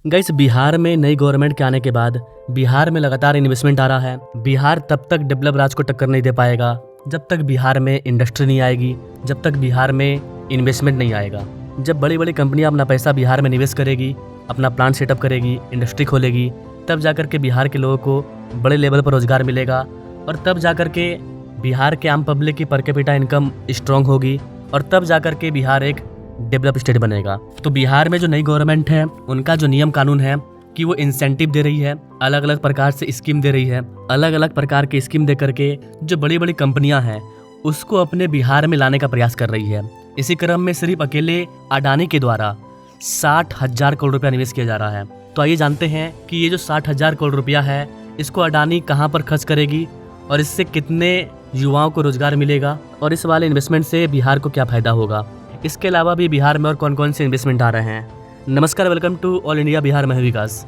Guys, Bihar में नई government के आने के बाद बिहार में लगातार इन्वेस्टमेंट आ रहा है। बिहार तब तक डेवलप राज्य को टक्कर नहीं दे पाएगा जब तक बिहार में इंडस्ट्री नहीं आएगी, जब तक बिहार में इन्वेस्टमेंट नहीं आएगा। जब बड़ी बड़ी कंपनियां अपना पैसा बिहार में निवेश करेगी, अपना प्लांट सेटअप करेगी, इंडस्ट्री खोलेगी, तब जाकर के बिहार के लोगों को बड़े लेवल पर रोजगार मिलेगा और तब जाकर के बिहार के आम पब्लिक की पर कैपिटा इनकम स्ट्रांग होगी और तब जाकर के बिहार एक डेवलप स्टेट बनेगा। तो बिहार में जो नई गवर्नमेंट है उनका जो नियम कानून है कि वो इंसेंटिव दे रही है, अलग अलग प्रकार से स्कीम दे रही है, अलग अलग प्रकार की स्कीम दे करके जो बड़ी बड़ी कंपनियां हैं उसको अपने बिहार में लाने का प्रयास कर रही है। इसी क्रम में सिर्फ अकेले अडानी के द्वारा 60,000 करोड़ रुपया निवेश किया जा रहा है। तो आइए जानते हैं कि ये जो 60,000 करोड़ रुपया है इसको अडानी कहाँ पर खर्च करेगी और इससे कितने युवाओं को रोजगार मिलेगा और इस वाले इन्वेस्टमेंट से बिहार को क्या फायदा होगा। इसके अलावा भी बिहार में और कौन कौन से इन्वेस्टमेंट आ रहे हैं। नमस्कार, welcome to all India Bihar में विकास।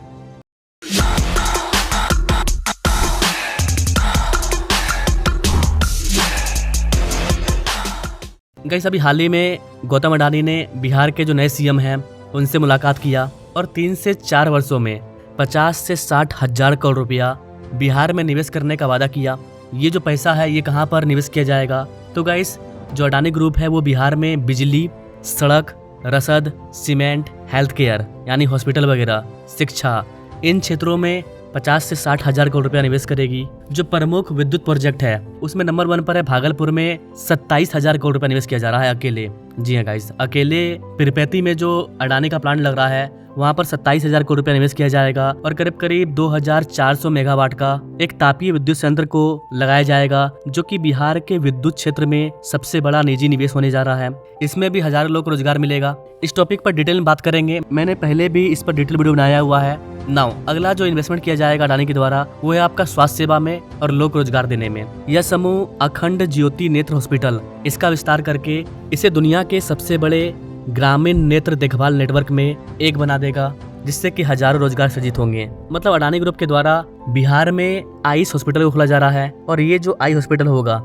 गाइस, अभी हाल ही में गौतम अडानी ने बिहार के जो नए सीएम हैं उनसे मुलाकात किया और 3 से 4 वर्षों में 50 से 60,000 करोड़ रुपया बिहार में निवेश करने का वादा किया। ये जो पैसा है ये कहाँ पर निवेश किया जाएगा? तो गाइस, जो अडानी ग्रुप है वो बिहार में बिजली, सड़क, रसद, सीमेंट, हेल्थ केयर यानी हॉस्पिटल वगैरह, शिक्षा, इन क्षेत्रों में 50 से 60,000 करोड़ रुपया निवेश करेगी। जो प्रमुख विद्युत प्रोजेक्ट है उसमें नंबर 1 पर है भागलपुर में 27,000 करोड़ रुपया निवेश किया जा रहा है अकेले। जी हाँ गाइस, अकेले पिरपैती में जो अडानी का प्लांट लग रहा है वहाँ पर 27,000 करोड़ रुपया निवेश किया जाएगा और करीब करीब 2,400 मेगावाट का एक तापीय विद्युत संयंत्र को लगाया जाएगा, जो कि बिहार के विद्युत क्षेत्र में सबसे बड़ा निजी निवेश होने जा रहा है। इसमें भी हजारों लोग को रोजगार मिलेगा। इस टॉपिक पर डिटेल में बात करेंगे। मैंने पहले भी इस पर डिटेल वीडियो बनाया हुआ है। नाउ अगला जो इन्वेस्टमेंट किया जाएगा अडानी के द्वारा वो है आपका स्वास्थ्य सेवा में और लोक रोजगार देने में। यह समूह अखंड ज्योति नेत्र हॉस्पिटल इसका विस्तार करके इसे दुनिया के सबसे बड़े ग्रामीण नेत्र देखभाल नेटवर्क में एक बना देगा, जिससे कि हजारों रोजगार सृजित होंगे। मतलब अडानी ग्रुप के द्वारा बिहार में आईस हॉस्पिटल को खोला जा रहा है और ये जो आई हॉस्पिटल होगा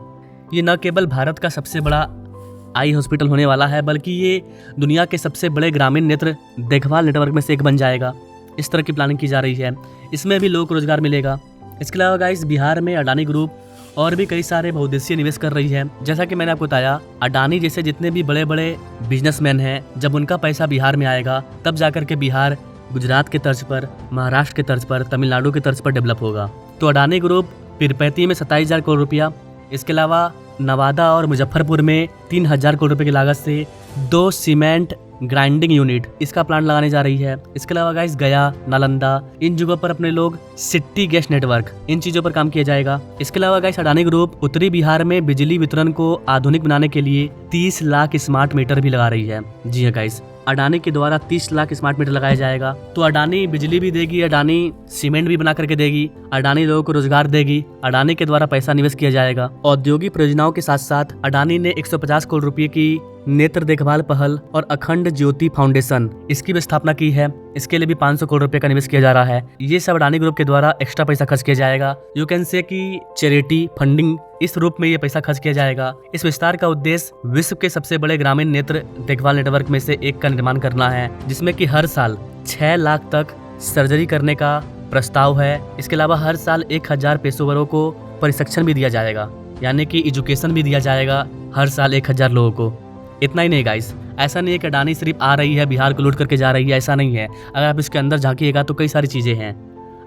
ये न केवल भारत का सबसे बड़ा आई हॉस्पिटल होने वाला है बल्कि ये दुनिया के सबसे बड़े ग्रामीण नेत्र देखभाल नेटवर्क में से एक बन जाएगा। इस तरह की प्लानिंग की जा रही है। इसमें भी लोग रोजगार मिलेगा। इसके अलावा गाइस, बिहार में अडानी ग्रुप और भी कई सारे बहुउद्देशीय निवेश कर रही है। जैसा कि मैंने आपको बताया, अडानी जैसे जितने भी बड़े बड़े बिजनेसमैन हैं, जब उनका पैसा बिहार में आएगा तब जाकर के बिहार गुजरात के तर्ज पर, महाराष्ट्र के तर्ज पर, तमिलनाडु के तर्ज पर डेवलप होगा। तो अडानी ग्रुप पिरपैती में 27,000 करोड़ रुपया, इसके अलावा नवादा और मुजफ्फरपुर में 3,000 करोड़ रुपए की लागत से 2 सीमेंट ग्राइंडिंग यूनिट इसका प्लांट लगाने जा रही है। इसके अलावा गाइस, गया, नालंदा, इन जगहों पर अपने लोग सिटी गैस नेटवर्क, इन चीजों पर काम किया जाएगा। इसके अलावा गाइस, अडानी ग्रुप उत्तरी बिहार में बिजली वितरण को आधुनिक बनाने के लिए 30 लाख स्मार्ट मीटर भी लगा रही है। जी हाँ गाइस, अडानी के द्वारा 30 लाख स्मार्ट मीटर लगाया जाएगा। तो अडानी बिजली भी देगी, अडानी सीमेंट भी बना करके देगी, अडानी लोगों को रोजगार देगी, अडानी के द्वारा पैसा निवेश किया जाएगा। औद्योगिक परियोजनाओं के साथ साथ अडानी ने 150 करोड़ रुपए की नेत्र देखभाल पहल और अखंड ज्योति फाउंडेशन इसकी भी स्थापना की है। इसके लिए भी 500 करोड़ रुपए का निवेश किया जा रहा है। ये सब अडानी ग्रुप के द्वारा एक्स्ट्रा पैसा खर्च किया जाएगा। यू कैन से कि चैरिटी फंडिंग इस रूप में ये पैसा खर्च किया जाएगा। इस विस्तार का उद्देश्य विश्व के सबसे बड़े ग्रामीण नेत्र देखभाल नेटवर्क में से एक का निर्माण करना है, जिसमें कि हर साल 6 लाख तक सर्जरी करने का प्रस्ताव है। इसके अलावा हर साल 1,000 पेशेवरों को प्रशिक्षण भी दिया जाएगा, यानी कि एजुकेशन भी दिया जाएगा हर साल 1,000 लोगों को। इतना ही नहीं गाइस, ऐसा नहीं है कि अडानी सिर्फ आ रही है बिहार को लूट करके जा रही है, ऐसा नहीं है। अगर आप इसके अंदर झांकिएगा तो कई सारी चीज़ें हैं।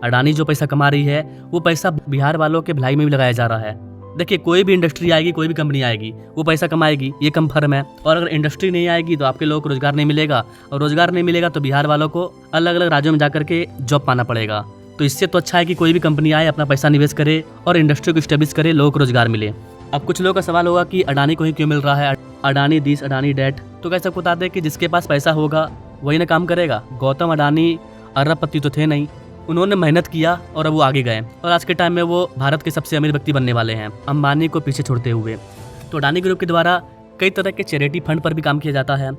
अडानी जो पैसा कमा रही है वो पैसा बिहार वालों के भलाई में भी लगाया जा रहा है। देखिए, कोई भी इंडस्ट्री आएगी, कोई भी कंपनी आएगी, वो पैसा कमाएगी, ये कंफर्म है। और अगर इंडस्ट्री नहीं आएगी तो आपके लोगों को रोजगार नहीं मिलेगा और रोजगार नहीं मिलेगा तो बिहार वालों को अलग अलग राज्यों में जाकर के जॉब पाना पड़ेगा। तो इससे तो अच्छा है कि कोई भी कंपनी आए, अपना पैसा निवेश करे और इंडस्ट्री को स्टेब्लिश करे, लोगों को रोजगार मिले। अब कुछ लोगों का सवाल होगा कि अडानी को ही क्यों मिल रहा है, अडानी दिस अडानी डैट। तो कैसे आपको बता दें कि जिसके पास पैसा होगा वही ना काम करेगा। गौतम अडानी अरबपति तो थे नहीं, उन्होंने मेहनत किया और अब वो आगे गए और आज के टाइम में वो भारत के सबसे अमीर व्यक्ति बनने वाले हैं, अंबानी को पीछे छोड़ते हुए। तो अडानी ग्रुप के द्वारा कई तरह के चैरिटी फंड पर भी काम किया जाता है।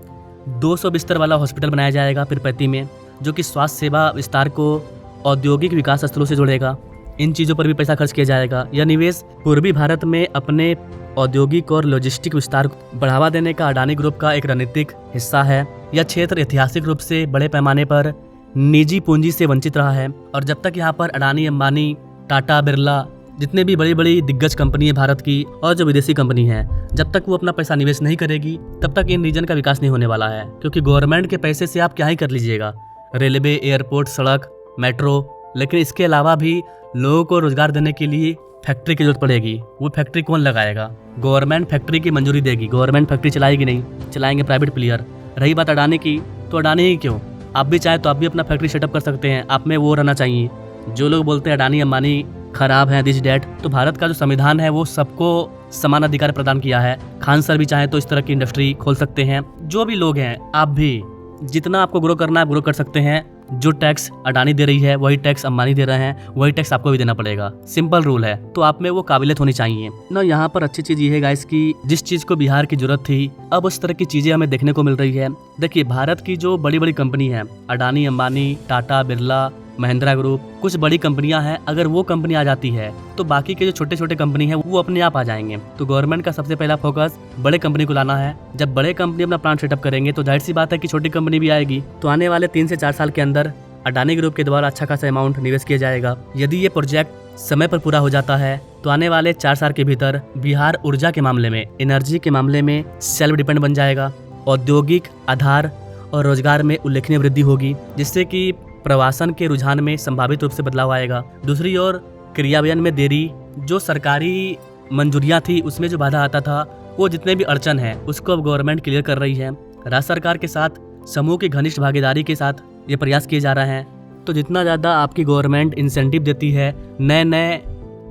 200 बिस्तर वाला हॉस्पिटल बनाया जाएगा पिरपैती में, जो कि स्वास्थ्य सेवा विस्तार को औद्योगिक विकास स्थलों से जोड़ेगा। इन चीज़ों पर भी पैसा खर्च किया जाएगा। यह निवेश पूर्वी भारत में अपने औद्योगिक और लॉजिस्टिक विस्तार को बढ़ावा देने का अडानी ग्रुप का एक रणनीतिक हिस्सा है। यह क्षेत्र ऐतिहासिक रूप से बड़े पैमाने पर निजी पूंजी से वंचित रहा है। और जब तक यहाँ पर अडानी, अंबानी, टाटा, बिरला, जितने भी बड़ी बड़ी दिग्गज कंपनी है भारत की और जो विदेशी कंपनी है, जब तक वो अपना पैसा निवेश नहीं करेगी तब तक इन रीजन का विकास नहीं होने वाला है। क्योंकि गवर्नमेंट के पैसे से आप क्या ही कर लीजिएगा, रेलवे, एयरपोर्ट, सड़क, मेट्रो, लेकिन इसके अलावा भी लोगों को रोजगार देने के लिए फैक्ट्री की जरूरत पड़ेगी। वो फैक्ट्री कौन लगाएगा? गवर्नमेंट फैक्ट्री की मंजूरी देगी, गवर्नमेंट फैक्ट्री चलाएगी नहीं, चलाएंगे प्राइवेट प्लेयर। रही बात अडानी की, तो अडानी ही क्यों, आप भी चाहे तो आप भी अपना फैक्ट्री सेटअप कर सकते हैं। आप में वो रहना चाहिए। जो लोग बोलते हैं अडानी, अंबानी खराब है, दिस डैट, तो भारत का जो संविधान है वो सबको समान अधिकार प्रदान किया है। खान सर भी चाहे तो इस तरह की इंडस्ट्री खोल सकते हैं। जो भी लोग हैं, आप भी जितना आपको ग्रो करना है ग्रो कर सकते हैं। जो टैक्स अडानी दे रही है वही टैक्स अंबानी दे रहे हैं, वही टैक्स आपको भी देना पड़ेगा। सिंपल रूल है। तो आप में वो काबिलियत होनी चाहिए ना। यहाँ पर अच्छी चीज ये है गाइस कि जिस चीज को बिहार की जरूरत थी, अब उस तरह की चीजें हमें देखने को मिल रही है। देखिए, भारत की जो बड़ी बड़ी कंपनी है, अडानी, अंबानी, टाटा, बिरला, महिंद्रा ग्रुप, कुछ बड़ी कंपनियां हैं, अगर वो कंपनी आ जाती है तो बाकी के जो छोटे छोटे कंपनी है वो अपने आप आ जाएंगे। तो गवर्नमेंट का सबसे पहला फोकस बड़े कंपनी को लाना है। जब बड़े कंपनी अपना प्लांट सेटअप करेंगे तो जाहिर सी बात है कि छोटी कंपनी भी आएगी। तो आने वाले 3 से 4 साल के अंदर अडानी ग्रुप के द्वारा अच्छा खासा अमाउंट निवेश किया जाएगा। यदि ये प्रोजेक्ट समय पर पूरा हो जाता है तो आने वाले 4 साल के भीतर बिहार ऊर्जा के मामले में, एनर्जी के मामले में सेल्फ डिपेंड बन जाएगा। औद्योगिक आधार और रोजगार में उल्लेखनीय वृद्धि होगी, जिससे कि प्रवासन के रुझान में संभावित रूप से बदलाव आएगा। दूसरी ओर क्रियान्वयन में देरी, जो सरकारी मंजूरियां थी उसमें जो बाधा आता था, वो जितने भी अड़चन है उसको अब गवर्नमेंट क्लियर कर रही है। राज्य सरकार के साथ समूह की घनिष्ठ भागीदारी के साथ ये प्रयास किए जा रहे हैं। तो जितना ज़्यादा आपकी गवर्नमेंट इंसेंटिव देती है, नए नए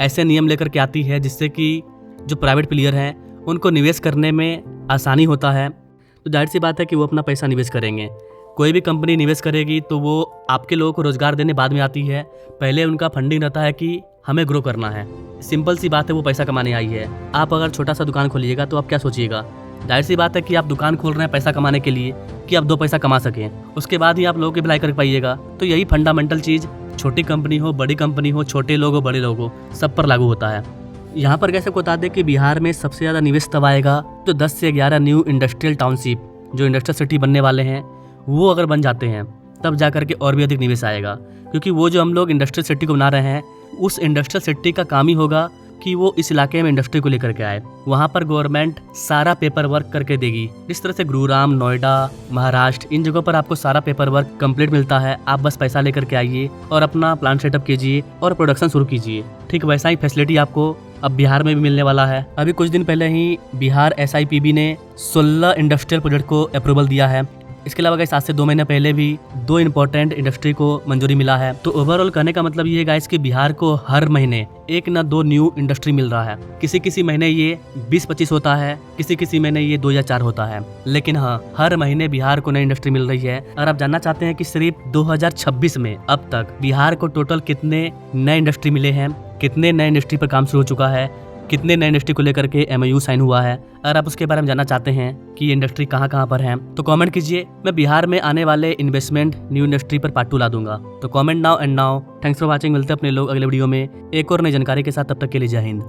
ऐसे नियम लेकर के आती है जिससे कि जो प्राइवेट प्लेयर हैं उनको निवेश करने में आसानी होता है, तो जाहिर सी बात है कि वो अपना पैसा निवेश करेंगे। कोई भी कंपनी निवेश करेगी तो वो आपके लोगों को रोजगार देने बाद में आती है। पहले उनका फंडिंग रहता है कि हमें ग्रो करना है। सिंपल सी बात है, वो पैसा कमाने आई है। आप अगर छोटा सा दुकान खोलिएगा तो आप क्या सोचिएगा? जाहिर सी बात है कि आप दुकान खोल रहे हैं पैसा कमाने के लिए, कि आप 2 पैसा कमा सकें, उसके बाद ही आप लोगों की भलाई कर पाइएगा। तो यही फंडामेंटल चीज़ छोटी कंपनी हो, बड़ी कंपनी हो, छोटे लोग हो, बड़े लोग हो, सब पर लागू होता है। यहाँ पर कैसे बता दें कि बिहार में सबसे ज़्यादा निवेश तब आएगा तो 10 से 11 न्यू इंडस्ट्रियल टाउनशिप, जो इंडस्ट्रियल सिटी बनने वाले हैं, वो अगर बन जाते हैं तब जा करके और भी अधिक निवेश आएगा। क्योंकि वो जो हम लोग इंडस्ट्रियल सिटी को बना रहे हैं, उस इंडस्ट्रियल सिटी का काम ही होगा कि वो इस इलाके में इंडस्ट्री को लेकर के आए। वहाँ पर गवर्नमेंट सारा पेपर वर्क करके देगी। जिस तरह से गुरुग्राम, नोएडा, महाराष्ट्र, इन जगहों पर आपको सारा पेपर वर्क कंप्लीट मिलता है। आप बस पैसा लेकर के आइए और अपना प्लांट सेटअप कीजिए और प्रोडक्शन शुरू कीजिए। ठीक वैसा ही फैसिलिटी आपको अब बिहार में भी मिलने वाला है। अभी कुछ दिन पहले ही बिहार SIPB ने 16 इंडस्ट्रियल प्रोजेक्ट को अप्रूवल दिया है। इसके अलावा गाइस, आज से 2 महीने पहले भी 2 इंपॉर्टेंट इंडस्ट्री को मंजूरी मिला है। तो ओवरऑल कहने का मतलब ये है गाइस कि बिहार को हर महीने 1 ना 2 न्यू इंडस्ट्री मिल रहा है। किसी किसी महीने ये 20-25 होता है, किसी किसी महीने ये 2 या 4 होता है, लेकिन हाँ, हर महीने बिहार को नई इंडस्ट्री मिल रही है। अगर आप जानना चाहते हैं कि सिर्फ 2026 में अब तक बिहार को टोटल कितने नए इंडस्ट्री मिले हैं, कितने नए इंडस्ट्री पर काम शुरू हो चुका है, कितने नए इंडस्ट्री को लेकर के MOU साइन हुआ है, अगर आप उसके बारे में जानना चाहते हैं कि ये इंडस्ट्री कहाँ कहाँ पर है, तो कमेंट कीजिए। मैं बिहार में आने वाले इन्वेस्टमेंट न्यू इंडस्ट्री पर पार्ट 2 ला दूंगा। तो comment now and now. Thanks for watching. मिलते हैं अपने लोग अगले वीडियो में एक और नई जानकारी के साथ। तब तक के लिए जय हिंद।